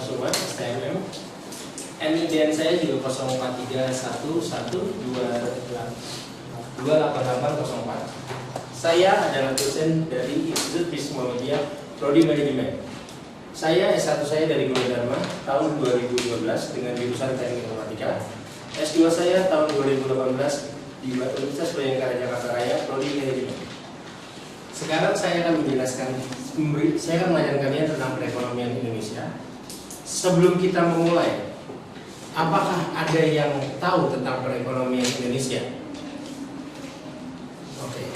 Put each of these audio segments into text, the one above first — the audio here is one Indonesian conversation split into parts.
semua, STMM. NIDN saya juga 0431128804. Saya adalah dosen dari Institut Bisnis Muhammadiyah Prodi Manajemen. Saya S1 saya dari Gunadarma tahun 2012 dengan jurusan Teknik Informatika. S2 saya tahun 2018 di Universitas Bayangkara Jakarta Raya Prodi Manajemen. Sekarang saya akan menjelaskan, saya akan mengajarkan kalian tentang perekonomian Indonesia. Sebelum kita memulai, apakah ada yang tahu tentang perekonomian Indonesia? Oke.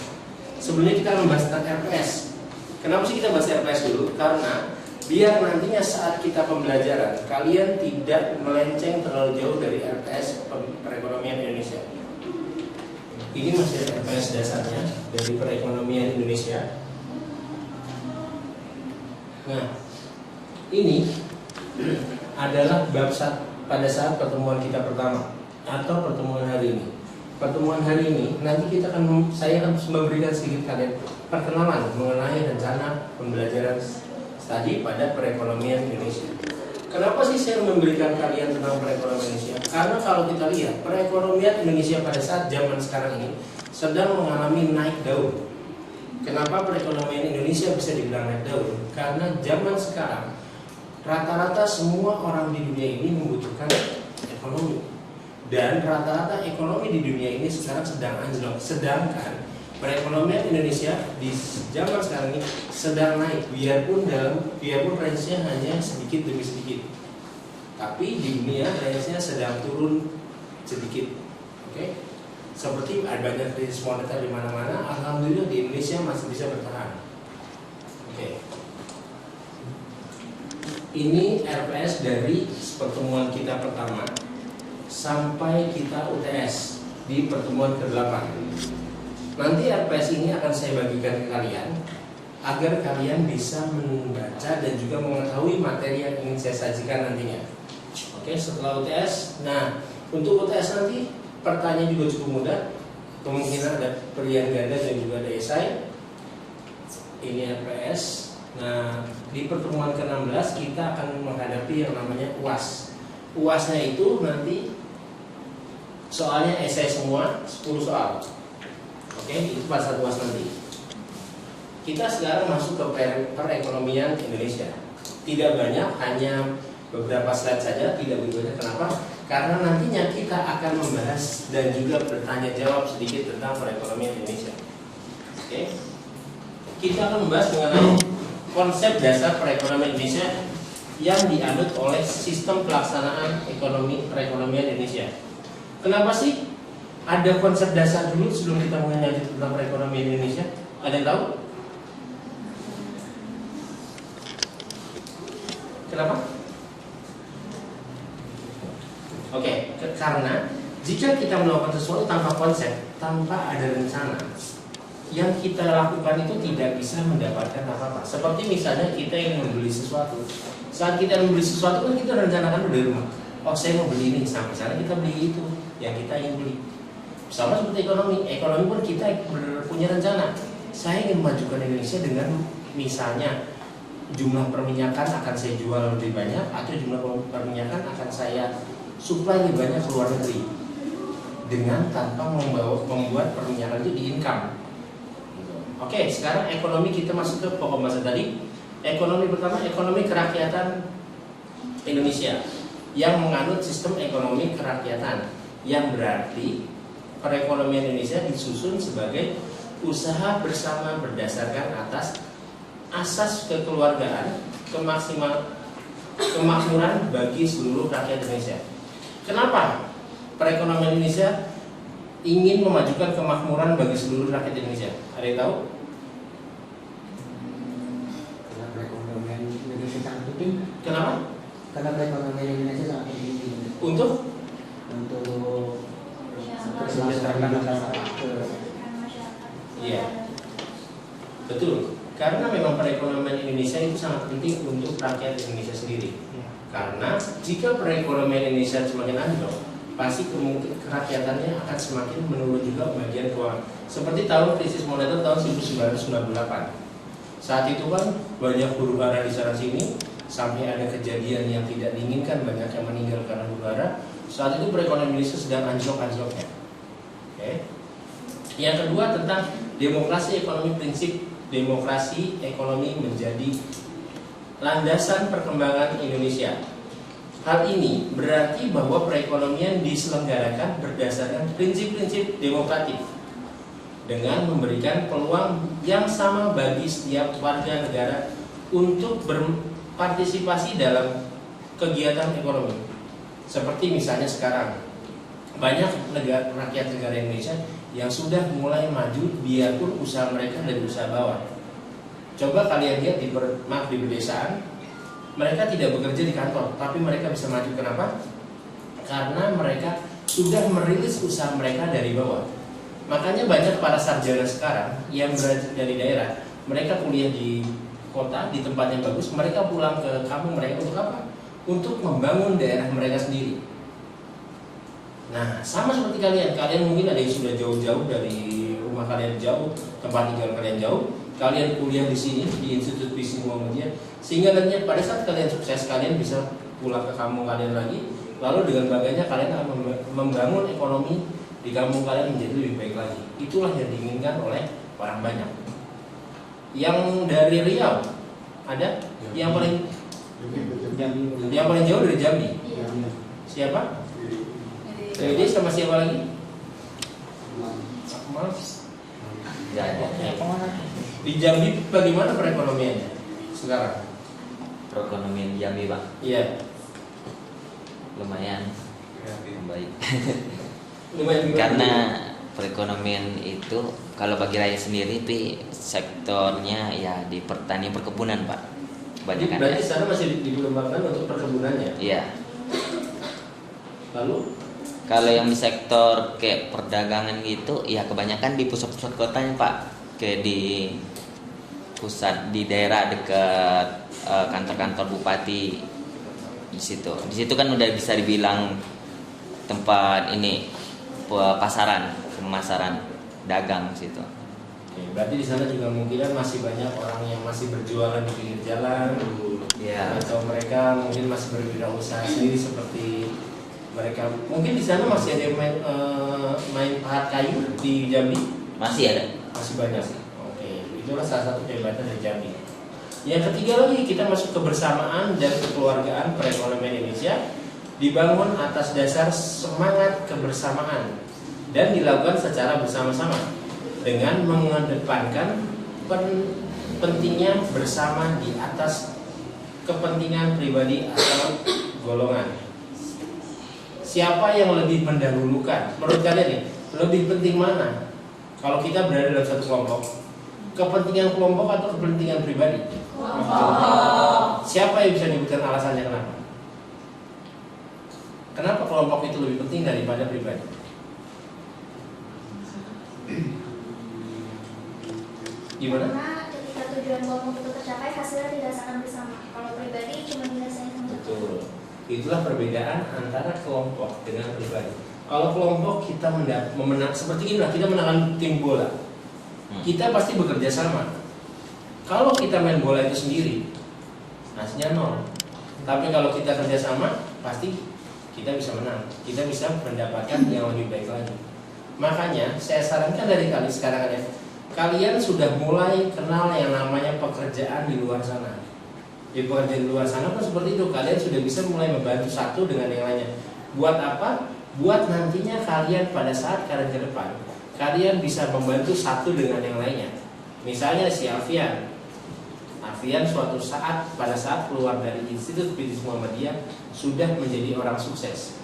Sebelumnya kita membahas tentang RPS. Kenapa sih kita bahas RPS dulu? Karena biar nantinya saat kita pembelajaran kalian tidak melenceng terlalu jauh dari RPS perekonomian Indonesia. Ini masih RPS dasarnya dari perekonomian Indonesia. Nah, ini adalah bab pada saat pertemuan kita pertama atau pertemuan hari ini. Pertemuan hari ini nanti saya akan memberikan sedikit kalian perkenalan mengenai rencana pembelajaran studi pada perekonomian Indonesia. Kenapa sih saya memberikan kalian tentang perekonomian Indonesia? Karena kalau kita lihat perekonomian Indonesia pada saat zaman sekarang ini sedang mengalami naik daun. Kenapa perekonomian Indonesia bisa dibilang naik daun? Karena zaman sekarang rata-rata semua orang di dunia ini membutuhkan ekonomi. Dan rata-rata ekonomi di dunia ini sekarang sedang anjlok. Sedangkan perekonomian Indonesia di zaman sekarang ini sedang naik, biarpun range-nya hanya sedikit demi sedikit. Tapi di dunia range-nya sedang turun sedikit. Oke? Seperti ada banyak krisis moneter di mana-mana, alhamdulillah di Indonesia masih bisa bertahan. Oke. Ini RPS dari pertemuan kita pertama sampai kita UTS di pertemuan ke-8. Nanti RPS ini akan saya bagikan ke kalian agar kalian bisa membaca dan juga mengetahui materi yang ingin saya sajikan nantinya. Oke, setelah UTS. Nah, untuk UTS nanti pertanyaan juga cukup mudah. Kemungkinan ada pilihan ganda dan juga ada esai. Ini RPS. Nah, di pertemuan ke-16 kita akan menghadapi yang namanya UAS. UASnya itu nanti soalnya esai semua 10 soal. Oke, itu pas satu UAS nanti. Kita sekarang masuk ke perekonomian Indonesia. Tidak banyak, hanya beberapa slide saja, tidak begitu banyak. Kenapa? Karena nantinya kita akan membahas dan juga bertanya jawab sedikit tentang perekonomian Indonesia. Oke. Kita akan membahas mengenai konsep dasar perekonomian Indonesia yang dianut oleh sistem pelaksanaan ekonomi perekonomian Indonesia. Kenapa sih ada konsep dasar dulu sebelum kita mengajar tentang perekonomian Indonesia? Ada yang tahu? Kenapa? Oke, karena jika kita melakukan sesuatu tanpa konsep, tanpa ada rencana, yang kita lakukan itu tidak bisa mendapatkan apa-apa. Seperti misalnya kita ingin membeli sesuatu. Saat kita membeli sesuatu kan kita rencanakan dari rumah. Oh, saya mau beli ini, sampai sana kita beli itu yang kita ingin beli. Sama seperti ekonomi. Ekonomi pun kita punya rencana. Saya ingin memajukan Indonesia dengan misalnya jumlah perminyakan akan saya jual lebih banyak, atau jumlah perminyakan akan saya suplai lebih banyak ke luar negeri dengan tanpa membuat perminyakan itu di income. Oke, sekarang ekonomi kita masuk ke pokok bahasa tadi. Ekonomi pertama, ekonomi kerakyatan Indonesia yang menganut sistem ekonomi kerakyatan, yang berarti perekonomian Indonesia disusun sebagai usaha bersama berdasarkan atas asas kekeluargaan, kemakmuran bagi seluruh rakyat Indonesia. Kenapa perekonomian Indonesia ingin memajukan kemakmuran bagi seluruh rakyat Indonesia? Ada yang tahu? Karena perekonomian Indonesia sangat penting. Kenapa? Karena perekonomian Indonesia sangat penting Untuk keselamatan masyarakat. Iya, betul. Karena memang perekonomian Indonesia itu sangat penting untuk rakyat Indonesia sendiri. Karena jika perekonomian Indonesia semakin anjlok, pasti kemungkinan kerakyatannya akan semakin menurun juga bagian keuangan. Seperti tahun krisis moneter tahun 1998. Saat itu kan banyak huru hara di sana sini, sampai ada kejadian yang tidak diinginkan, banyak yang meninggal karena huru hara. Saat itu perekonomian Indonesia sedang anjlok-anjloknya. Oke. Yang kedua tentang demokrasi ekonomi, prinsip demokrasi ekonomi menjadi landasan perkembangan Indonesia. Hal ini berarti bahwa perekonomian diselenggarakan berdasarkan prinsip-prinsip demokratik dengan memberikan peluang yang sama bagi setiap warga negara untuk berpartisipasi dalam kegiatan ekonomi. Seperti misalnya sekarang banyak rakyat negara Indonesia yang sudah mulai maju biarpun usaha mereka dari usaha bawah. Coba kalian lihat di pedesaan, mereka tidak bekerja di kantor, tapi mereka bisa maju. Kenapa? Karena mereka sudah merilis usaha mereka dari bawah. Makanya banyak para sarjana sekarang yang berasal dari daerah, mereka kuliah di kota, di tempat yang bagus, mereka pulang ke kampung mereka untuk apa? Untuk membangun daerah mereka sendiri. Nah, sama seperti kalian mungkin ada yang sudah jauh-jauh dari rumah kalian jauh, tempat tinggal kalian jauh, kalian kuliah di sini di Institut Bisnis Muhammadiyah, sehingga nanti pada saat kalian sukses kalian bisa pulang ke kampung kalian lagi, lalu dengan bangganya kalian akan membangun ekonomi di kampung kalian menjadi lebih baik lagi. Itulah yang diinginkan oleh orang banyak. Yang dari Riau ada, yang paling jauh dari Jambi. Siapa? Jadi sama siapa lagi? Akmal. Di Jambi bagaimana perekonomiannya sekarang? Perekonomian Jambi, Bang, Iya. lumayan baik. Lumayan gimana? Karena perekonomian itu kalau bagi rakyat sendiri itu sektornya ya di pertanian perkebunan, Pak. Kebanyakan. Berarti sana masih dikembangkan untuk perkebunannya. Iya. Lalu Kalau yang di sektor kayak perdagangan gitu, ya kebanyakan di pusat-pusat kotanya, Pak. Kayak di pusat di daerah dekat kantor-kantor bupati di situ. Di situ kan udah bisa dibilang tempat ini pasaran, pemasaran dagang di situ. Oke, berarti di sana juga mungkin masih banyak orang yang masih berjualan di pinggir jalan, Iya. atau mereka mungkin masih berwirausaha sendiri seperti mereka. Mungkin di sana masih ada yang main pahat kayu di Jambi. Masih ada. Masih banyak. Oke, itulah salah satu kehebatan dari Jambi. Yang ketiga lagi kita masuk kebersamaan dan kekeluargaan perekonomian Indonesia dibangun atas dasar semangat kebersamaan dan dilakukan secara bersama-sama dengan mengedepankan pentingnya bersama di atas kepentingan pribadi atau golongan. Siapa yang lebih mendahulukan? Menurut kalian nih, lebih penting mana? Kalau kita berada dalam satu kelompok, kepentingan kelompok atau kepentingan pribadi? Siapa yang bisa menyebutkan alasannya kenapa? Kenapa kelompok itu lebih penting daripada pribadi? Gimana? Karena ketika tujuan kelompok itu tercapai, hasilnya dirasakan bersama. Kalau pribadi cuma dirasain sama satu. Betul. Itulah perbedaan antara kelompok dengan pribadi. Kalau kelompok kita memenang seperti inilah, kita menangkan tim bola. Kita pasti bekerja sama. Kalau kita main bola itu sendiri, hasilnya nol. Tapi kalau kita kerjasama, pasti kita bisa menang. Kita bisa mendapatkan yang lebih baik lagi. Makanya saya sarankan dari kalian sekarang ada, kalian sudah mulai kenal yang namanya pekerjaan di luar sana. Di pekerjaan di luar sana pun seperti itu. Kalian sudah bisa mulai membantu satu dengan yang lainnya. Buat apa? Buat nantinya kalian pada saat kalian ke depan, kalian bisa membantu satu dengan yang lainnya. Misalnya si Alfian suatu saat pada saat keluar dari Institut Bisnis Muhammadiyah sudah menjadi orang sukses,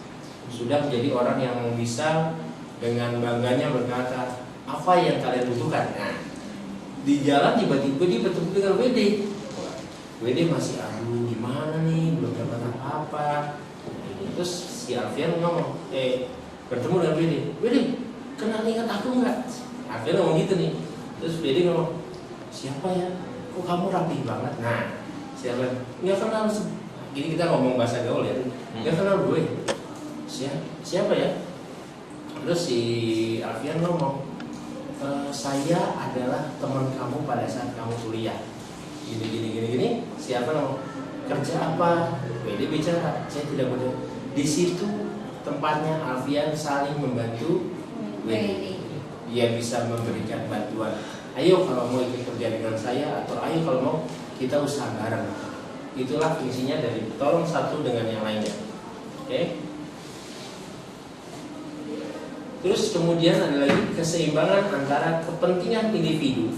sudah menjadi orang yang bisa dengan bangganya berkata apa yang kalian butuhkan. Nah, di jalan tiba-tiba dia bertemu dengan WD masih aduh gimana nih, belum dapat apa-apa. Terus si Alfian ngomong, bertemu dengan WD, kenal ingat aku nggak? Alfian ngomong gitu nih. Terus WD ngomong, siapa ya? Kok kamu rapi banget? Nah, si Alfian nggak kenal. Gini kita ngomong bahasa gaul ya, nggak kenal gue. Siapa ya? Terus si Alfian ngomong, saya adalah teman kamu pada saat kamu kuliah. Gini. Siapa mau kerja apa? WD bicara. Saya tidak boleh. Di situ tempatnya Alfian saling membantu WD. Dia bisa memberikan bantuan. Ayo kalau mau ikut kerja dengan saya, atau ayo kalau mau kita usaha bareng. Itulah fungsinya dari tolong satu dengan yang lainnya. Oke? Terus kemudian ada lagi keseimbangan antara kepentingan individu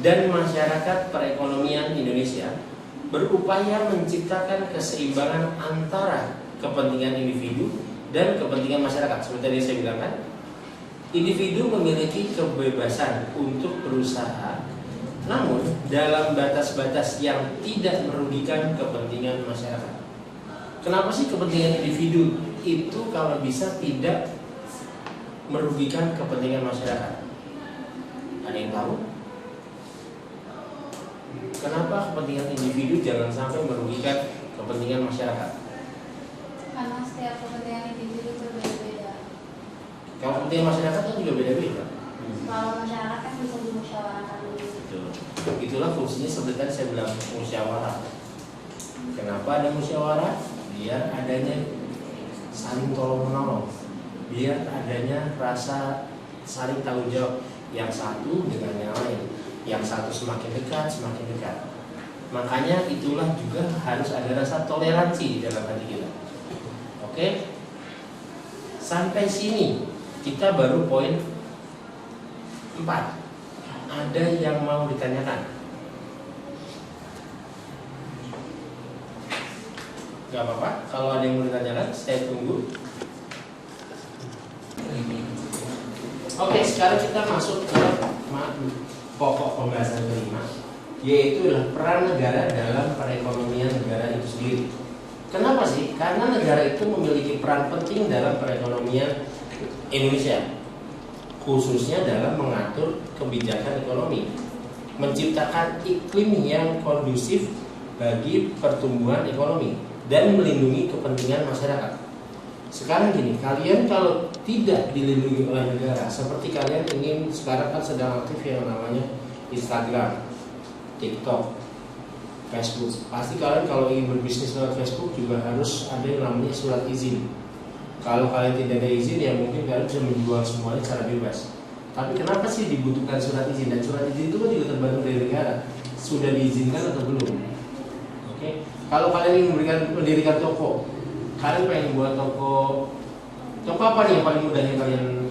dan masyarakat perekonomian Indonesia berupaya menciptakan keseimbangan antara kepentingan individu dan kepentingan masyarakat. Seperti tadi saya bilang kan, individu memiliki kebebasan untuk berusaha, namun dalam batas-batas yang tidak merugikan kepentingan masyarakat. Kenapa sih kepentingan individu itu kalau bisa tidak merugikan kepentingan masyarakat? Ada yang tahu? Kenapa kepentingan individu jangan sampai merugikan kepentingan masyarakat? Karena setiap kepentingan individu berbeda-beda. Kalau kepentingan masyarakat kan juga beda-beda. Kalau masyarakat kan bisa dimusyawarahkan dulu. Betul. Itulah fungsinya seperti tadi saya bilang, musyawarah. Kenapa ada musyawarah? Biar adanya saling tolong menolong, biar adanya rasa saling tanggung jawab yang satu dengan yang lain, yang satu semakin dekat. Makanya itulah juga harus ada rasa toleransi di dalam hati kita. Oke? Sampai sini kita baru poin 4. Ada yang mau ditanyakan? Gak apa-apa, kalau ada yang mau ditanyakan saya tunggu. Oke, sekarang kita masuk ke pokok pembahasan kelima, yaitu peran negara dalam perekonomian negara itu sendiri. Kenapa sih? Karena negara itu memiliki peran penting dalam perekonomian Indonesia, khususnya dalam mengatur kebijakan ekonomi, menciptakan iklim yang kondusif bagi pertumbuhan ekonomi, dan melindungi kepentingan masyarakat. Sekarang gini, kalian kalau tidak dilindungi oleh negara, seperti kalian ingin, sekarang kan sedang aktif yang namanya Instagram, TikTok, Facebook. Pasti kalian kalau ingin berbisnis lewat Facebook juga harus ada yang namanya surat izin. Kalau kalian tidak ada izin, ya mungkin kalian bisa menjual semuanya secara bebas. Tapi kenapa sih dibutuhkan surat izin? Dan surat izin itu kan juga terbantu dari negara. Sudah diizinkan atau belum? Oke. Kalau kalian ingin mendirikan toko, kalian pengen buat toko apa nih yang paling mudah yang kalian?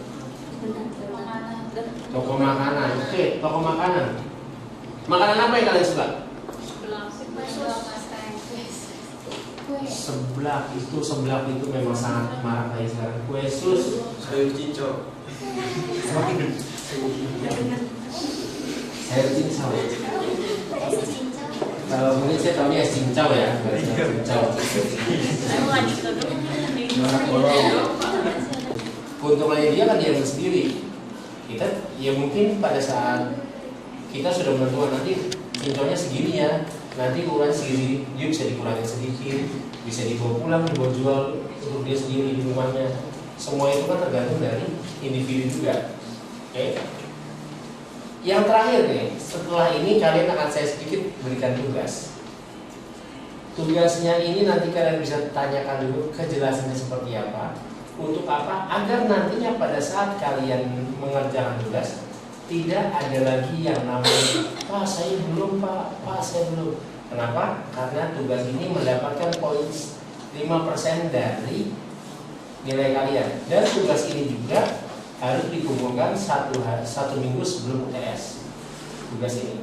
Toko makanan. Oke, toko makanan. Makanan apa yang kalian suka? Seblak itu memang sangat marak lagi sekarang. Kue sus, sayur cincau. Sayur cincau. Kalau mungkin saya tahunya es cincau ya, cincau. Keuntungannya dia kan dia sendiri. Kita ya mungkin pada saat kita sudah menentukan nanti cincaunya segini ya, nanti ukurannya segini, dia bisa dikurangi sedikit, bisa dibawa pulang, dibawa jual untuk dia sendiri di rumahnya. Semua itu kan tergantung dari individu juga. Oke. Yang terakhir nih, setelah ini kalian akan saya sedikit berikan tugas. Tugasnya ini nanti kalian bisa tanyakan dulu kejelasannya seperti apa, untuk apa, agar nantinya pada saat kalian mengerjakan tugas tidak ada lagi yang namanya Pak saya belum, Pak saya belum. Kenapa? Karena tugas ini mendapatkan poin 5% dari nilai kalian. Dan tugas ini juga harus dikumpulkan satu minggu sebelum UTS. Tugas ini.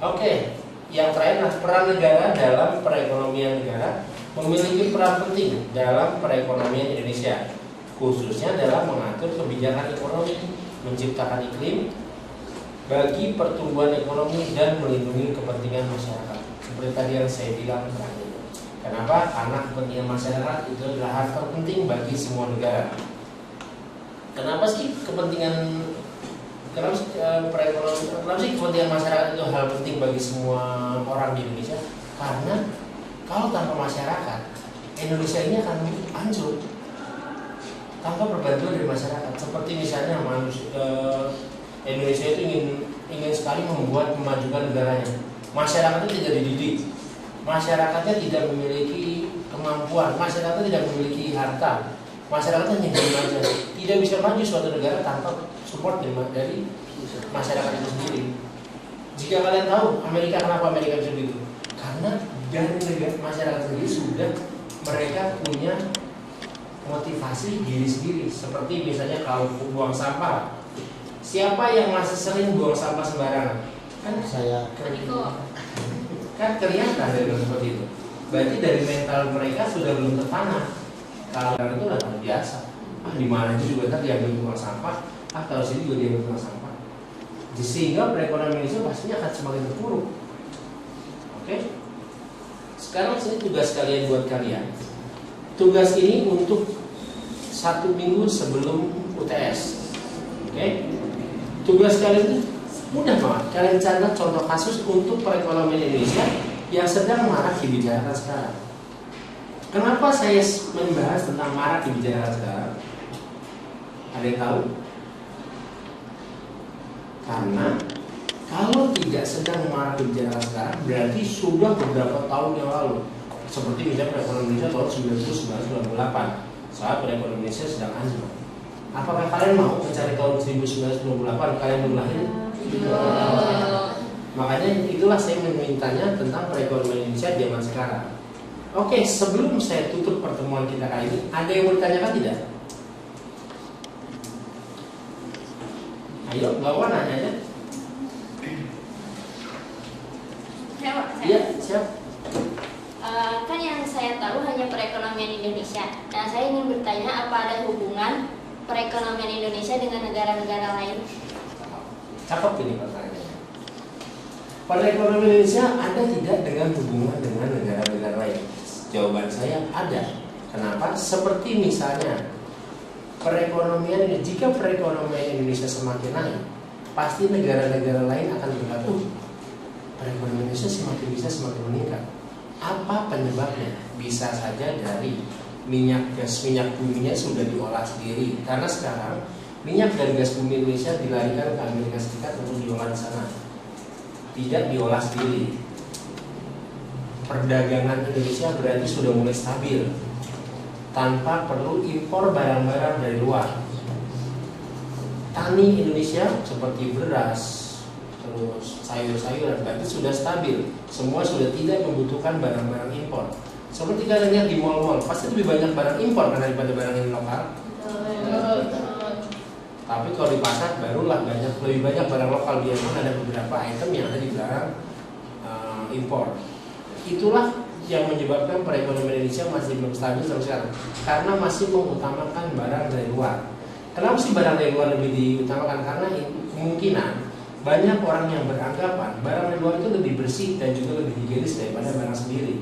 Oke, yang terakhir, peran negara dalam perekonomian negara memiliki peran penting dalam perekonomian Indonesia, khususnya dalam mengatur kebijakan ekonomi, menciptakan iklim bagi pertumbuhan ekonomi dan melindungi kepentingan masyarakat. Seperti tadi yang saya bilang tadi. Kenapa? Karena kepentingan masyarakat itu adalah hal terpenting bagi semua negara. Kenapa sih kepentingan kepentingan masyarakat itu hal penting bagi semua orang di Indonesia? Karena kalau tanpa masyarakat, Indonesia ini akan hancur tanpa perbantuan dari masyarakat. Seperti misalnya Indonesia itu ingin ingin sekali membuat memajukan negaranya. Masyarakatnya tidak dididik, masyarakatnya tidak memiliki kemampuan, masyarakat tidak memiliki harta, masyarakatnya hanya diem aja. Tidak bisa maju suatu negara tanpa support dari masyarakat itu sendiri. Jika kalian tahu Amerika, kenapa Amerika bisa begitu? Karena dari negara masyarakat sendiri sudah mereka punya motivasi diri sendiri. Seperti misalnya kalau buang sampah, siapa yang masih sering buang sampah sembarangan? Kan Saya kan kelihatan dari seperti itu. Berarti dari mental mereka sudah belum tertanam. Kalau itu udah biasa. Di mana itu juga kan diambil buang sampah, kalau sini juga diambil buang sampah. Sehingga perekonomian Indonesia pastinya akan semakin terpuruk. Oke? Sekarang sini tugas kalian buat kalian. Tugas ini untuk 1 minggu sebelum UTS. Oke? Tugas kalian itu mudah banget. Kalian cari contoh kasus untuk perekonomian Indonesia yang sedang marak dibicarakan sekarang. Kenapa saya membahas tentang marak dibicarakan sekarang? Ada yang tahu? Karena kalau tidak sedang marak dibicarakan sekarang, berarti sudah beberapa tahun yang lalu. Seperti misalnya perekonomian Indonesia tahun 1998 saat perekonomian Indonesia sedang anjlok. Apakah kalian mau mencari tahun 1998 kalian belum lahir? Makanya itulah saya memintanya tentang perekonomian Indonesia zaman sekarang. Oke, sebelum saya tutup pertemuan kita kali ini, ada yang mau ditanyakan tidak? Ayo, bawa nanya aja. Iya, siap. Kan yang saya tahu hanya perekonomian Indonesia. Nah, saya ingin bertanya apa ada hubungan perekonomian Indonesia dengan negara-negara lain? Cakep ini pertanyaannya. Perekonomian Indonesia ada tidak dengan hubungan dengan negara-negara lain? Jawaban saya ada. Kenapa? Seperti misalnya jika perekonomian Indonesia semakin naik, pasti negara-negara lain akan berkata, perekonomian Indonesia semakin meningkat. Apa penyebabnya? Bisa saja dari minyak buminya sudah diolah sendiri. Karena sekarang minyak dan gas bumi Indonesia dilarikan ke Amerika Serikat untuk diolah di sana, tidak diolah sendiri. Perdagangan Indonesia berarti sudah mulai stabil, tanpa perlu impor barang-barang dari luar. Tani Indonesia seperti beras, terus sayur-sayuran berarti sudah stabil. Semua sudah tidak membutuhkan barang-barang impor. Seperti kalian lihat di mall-mall, pasti lebih banyak barang impor daripada barang yang lokal. Tapi kalau di pasar barulah lebih banyak barang lokal. Biasanya ada beberapa item yang ada di barang impor. Itulah yang menyebabkan perekonomian Indonesia masih belum stabil sampai sekarang, karena masih mengutamakan barang dari luar. Kenapa sih barang dari luar lebih diutamakan? Karena kemungkinan banyak orang yang beranggapan barang dari luar itu lebih bersih dan juga lebih higienis daripada barang sendiri.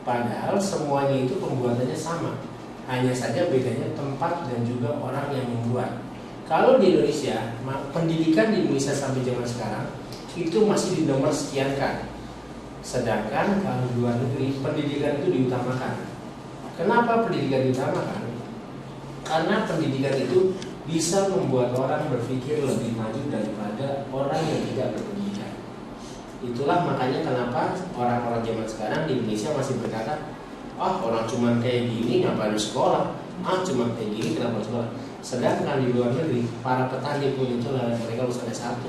Padahal semuanya itu pembuatannya sama, hanya saja bedanya tempat dan juga orang yang membuat. Kalau di Indonesia, pendidikan di Indonesia sampai zaman sekarang itu masih di nomor sekian kan. Sedangkan kalau di luar negeri pendidikan itu diutamakan. Kenapa pendidikan diutamakan? Karena pendidikan itu bisa membuat orang berpikir lebih maju daripada orang yang tidak berpendidikan. Itulah makanya kenapa orang-orang zaman sekarang di Indonesia masih berkata, orang cuma kayak gini ngapain sekolah? Cuma kayak gini kenapa sekolah? Sedangkan di luar negeri para petani pun itu mereka lulusan S1,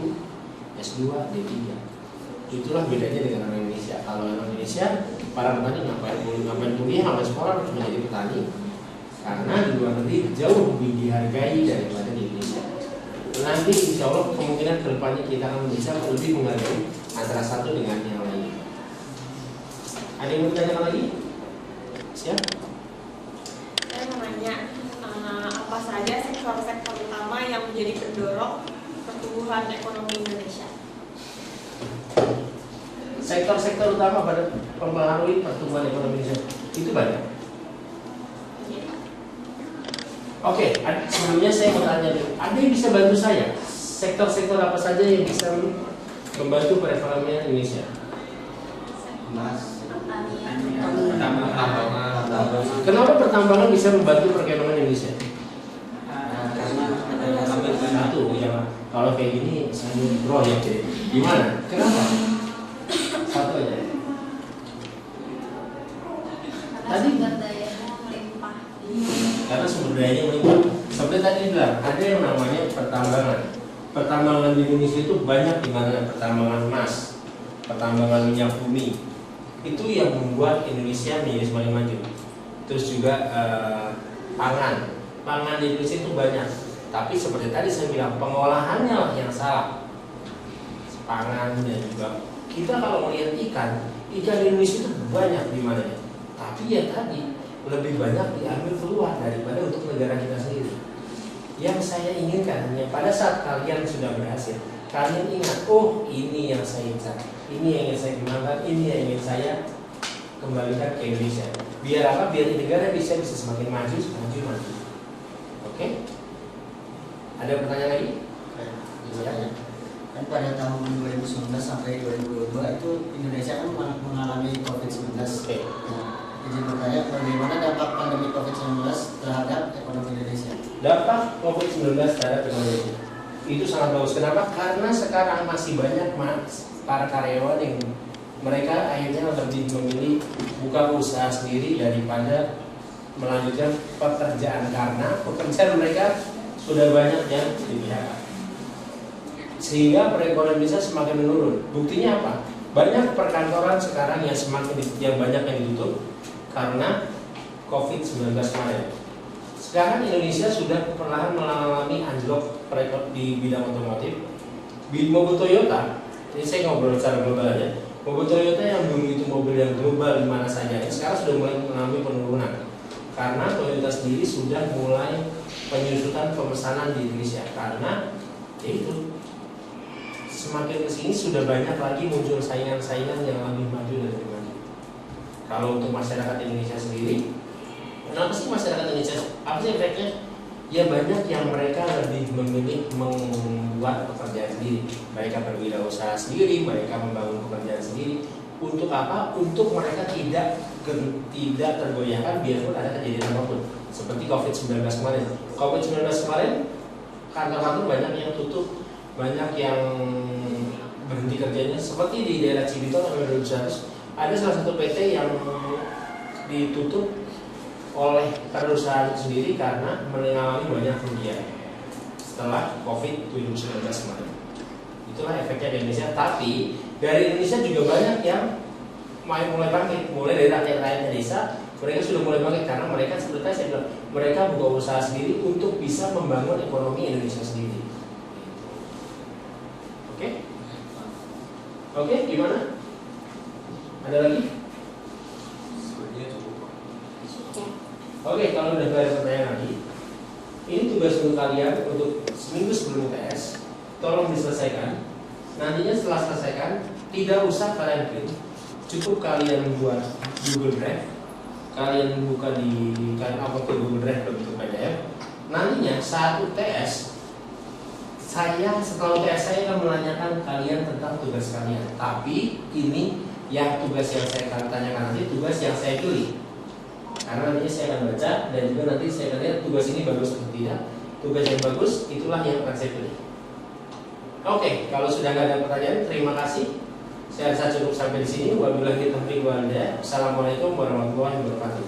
S2, D3. Itulah bedanya dengan orang Indonesia. Kalau orang Indonesia, para petani ngapain kuliah, ngapain sekolah, harus menjadi petani. Karena di luar negeri jauh lebih dihargai daripada di Indonesia. Nanti insya Allah kemungkinan kedepannya kita akan bisa lebih menghargai antara satu dengan yang lain. Ada yang mau ditanyakan lagi? Siap? Saya mau nanya, apa saja sektor-sektor utama yang menjadi pendorong pertumbuhan ekonomi Indonesia? Sektor-sektor utama pada mempengaruhi pertumbuhan ekonomi Indonesia itu banyak. Oke, sebelumnya saya mau tanya dulu, ada yang bisa bantu saya? Sektor-sektor apa saja yang bisa membantu perekonomian Indonesia? Kenapa pertambangan bisa membantu perekonomian Indonesia? Satu, ya. Kalau kayak gini sambil proyek jadi gimana? Kenapa? Satu aja. Karena Tadi? sumber dayanya melimpah. Karena sumber dayanya melimpah. Seperti tadi bilang, ada yang namanya pertambangan. Pertambangan di Indonesia itu banyak, di mana pertambangan emas, pertambangan minyak bumi. Itu yang membuat Indonesia menjadi semakin maju. Terus juga pangan. Pangan di Indonesia itu banyak. Tapi seperti tadi saya bilang, pengolahannya lah yang salah. Pangan dan juga kita kalau melihat ikan di Indonesia itu banyak di mana ya. Tapi ya tadi lebih banyak diambil keluar daripada untuk negara kita sendiri. Yang saya inginkan hanya pada saat kalian sudah berhasil, kalian ingat, oh ini yang saya incar, ini yang ingin saya kembangkan, ini yang ingin saya kembalikan ke Indonesia. Biar apa? Biar negara bisa semakin maju. Oke? Ada pertanyaan lagi? Ya. Kan pada tahun 2019 sampai 2022 itu Indonesia kan mengalami COVID-19. Oke. Nah, izin bertanya bagaimana dampak pandemi COVID-19 terhadap ekonomi Indonesia? Dampak COVID-19 terhadap ekonomi itu sangat bagus. Kenapa? Karena sekarang masih banyak para karyawan yang mereka akhirnya lebih memilih buka usaha sendiri daripada melanjutkan pekerjaan, karena pekerjaan mereka sudah banyak yang di-PHK. Sehingga perekonomian Indonesia semakin menurun. Buktinya apa? Banyak perkantoran sekarang yang banyak yang ditutup karena COVID-19 kemarin. Sekarang Indonesia sudah perlahan mengalami anjlok di bidang otomotif. Mobil Toyota, ini saya ngobrol secara global aja. Mobil Toyota yang dulu itu mobil yang global di mana saja, sekarang sudah mulai mengalami penurunan. Karena Toyota sendiri sudah mulai penyusutan pemesanan di Indonesia. Karena itu semakin kesini sudah banyak lagi muncul saingan-saingan yang lebih maju dan lebih maju. Kalau untuk masyarakat Indonesia sendiri, kenapa sih masyarakat Indonesia? Apa sih efeknya? Ya banyak yang mereka lebih memilih membuat pekerjaan sendiri. Mereka berwirausaha sendiri, mereka membangun pekerjaan sendiri. Untuk apa? Untuk mereka tidak tergoyahkan biarpun ada kejadian apapun. Seperti COVID-19 kemarin. COVID-19 kemarin kantor-kantor banyak yang tutup, banyak yang berhenti kerjanya. Seperti di daerah Cibitung sampai 2011 ada salah satu PT yang ditutup oleh perusahaan sendiri karena mengalami banyak kerugian setelah COVID-19 kemarin. Itulah efeknya di Indonesia. Tapi dari Indonesia juga banyak yang mulai bangkit, mulai dari rakyat desa. Mereka sudah mulai bangkit karena mereka seperti saya bilang, mereka buka usaha sendiri untuk bisa membangun ekonomi Indonesia sendiri. Oke, gimana? Ada lagi? Oke, kalau udah gak ada pertanyaan lagi, ini tugas untuk kalian untuk seminggu sebelum UTS, tolong diselesaikan. Nantinya setelah selesaikan, tidak usah kalian print, cukup kalian buat Google Drive, kalian buka di Google Drive berbentuk PDF. Nantinya saat UTS, setelah UTS saya akan menanyakan kalian tentang tugas kalian. Tapi ini yang tugas yang saya akan tanyakan nanti, tugas yang saya pilih. Karena nantinya saya akan baca dan juga nanti saya akan lihat tugas ini bagus atau tidak. Tugas yang bagus itulah yang akan saya pilih. Oke, kalau sudah nggak ada pertanyaan, terima kasih. Saya rasa cukup sampai di sini. Wabillahi taufiq wal hidayah. Assalamualaikum warahmatullahi wabarakatuh.